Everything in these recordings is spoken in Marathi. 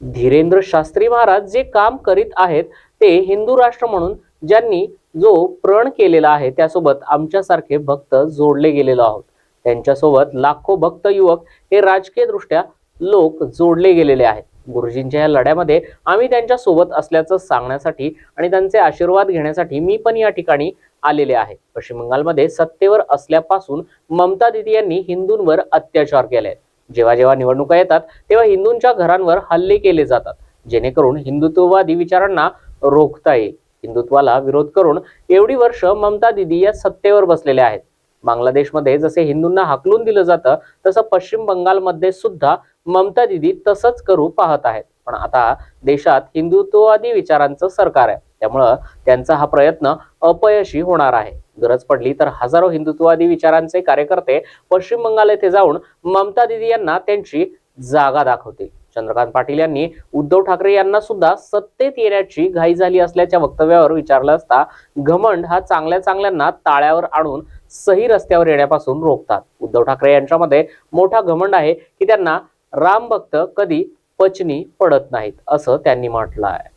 धीरेंद्र शास्त्री महाराज जे काम करीत आहेत ते हिंदू राष्ट्र म्हणून ज्यांनी जो प्रण केलेला आहे त्यासोबत आमच्यासारखे भक्त जोडले गेलेलो आहोत। त्यांच्यासोबत लाखो भक्त युवक हे राजकीय दृष्ट्या लोक जोडले गेलेले आहेत। गुरुजींच्या या लढ्यामध्ये आम्ही त्यांच्या सोबत असल्याचं सांगण्यासाठी आणि त्यांचे आशीर्वाद घेण्यासाठी मी पण या ठिकाणी आलेले आहे। पश्चिम बंगालमध्ये सत्तेवर असल्यापासून ममता दीदी यांनी हिंदूंवर अत्याचार केले। जेव्हा जेव्हा निवडणुका येतात तेव्हा हिंदूंच्या घरांवर हल्ले केले जातात, जेणेकरून हिंदुत्ववादी विचारांना रोखता येईल। हिंदुत्वाला विरोध करून एवढी वर्ष ममता दीदी या सत्तेवर बसलेल्या आहेत। बांगलादेशमध्ये जसे हिंदूंना हाकलून दिलं जातं तसं पश्चिम बंगालमध्ये सुद्धा ममता दीदी तसंच करू पाहत आहेत। पण आता देशात हिंदुत्ववादी विचारांचं सरकार आहे, त्यामुळं त्यांचा हा प्रयत्न अपयशी होणार आहे। गरज पडली तर हजारो हिंदुत्ववादी विचारांचे कार्यकर्ते पश्चिम बंगाल येथे जाऊन ममता दीदी यांना त्यांची जागा दाखवतील। चंद्रकांत पाटील यांनी उद्धव ठाकरे यांना सुद्धा सत्तेत येण्याची घाई झाली असल्याच्या वक्तव्यावर विचारलं असता घमंड हा चांगल्या चांगल्यांना ताळ्यावर आणून सही रस्त्यावर येण्यापासून रोखतात। उद्धव ठाकरे यांच्यामध्ये मोठा घमंड आहे की त्यांना राम भक्त कधी पचनी पडत नाहीत असं त्यांनी म्हटलं आहे।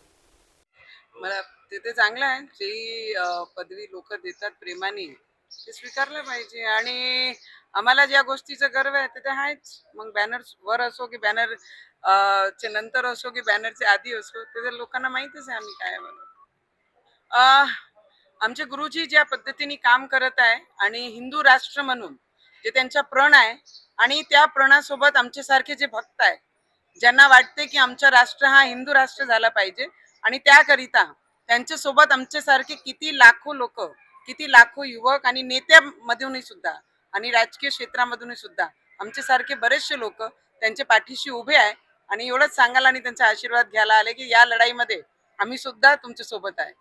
मला ते चांगलं आहे, जी पदवी लोक देतात प्रेमाने ते स्वीकारलं पाहिजे। आणि आम्हाला ज्या गोष्टीचा गर्व आहे ते आहेच। मग बॅनर वर असो की बॅनर चे नंतर असो की बॅनरचे आधी असो, ते लोकांना माहितच आहे आम्ही काय म्हणून। आमचे गुरुजी ज्या पद्धतीने काम करत आहे आणि हिंदू राष्ट्र म्हणून जे त्यांचा प्रण आहे आणि त्या प्रणासोबत आमचे सारखे जे भक्त आहे, ज्यांना वाटते की आमचा राष्ट्र हा हिंदू राष्ट्र झाला पाहिजे आणि त्याकरिता त्यांच्या सोबत आमचे सारखे किती लाखो लोक, किती लाखो युवक आणि नेत्यामधूनही सुद्धा आणि राजकीय क्षेत्रामधूनही सुद्धा आमचे सारखे बरेचसे लोक त्यांच्या पाठीशी उभे आहे। आणि एवढंच सांगायला आणि त्यांचा आशीर्वाद घ्यायला आले की या लढाईमध्ये आम्ही सुद्धा तुमच्या सोबत आहे।